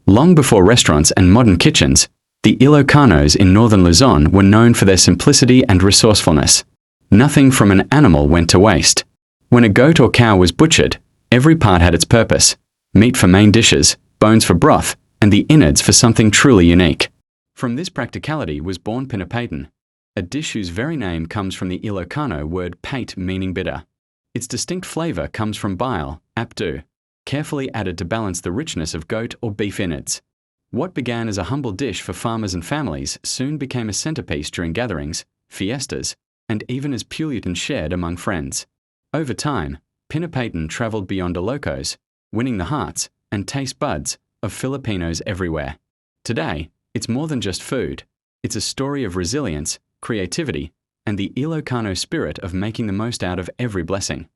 Long before restaurants and modern kitchens, the Ilocanos in northern Luzon were known for their simplicity and resourcefulness. Nothing from an animal went to waste. When a goat or cow was butchered, every part had its purpose: meat for main dishes, bones for broth, and the innards for something truly unique. From this practicality was born Pinapaitan, a dish whose very name comes from the Ilocano word pait, meaning bitter. Its distinct flavor comes from bile, apdu, carefully added to balance the richness of goat or beef innards. What began as a humble dish for farmers and families soon became a centerpiece during gatherings, fiestas, and even as pulled and shared among friends. Over time, Pinapaitan traveled beyond Ilocos, winning the hearts and taste buds of Filipinos everywhere. Today, it's more than just food. It's a story of resilience, creativity, and the Ilocano spirit of making the most out of every blessing.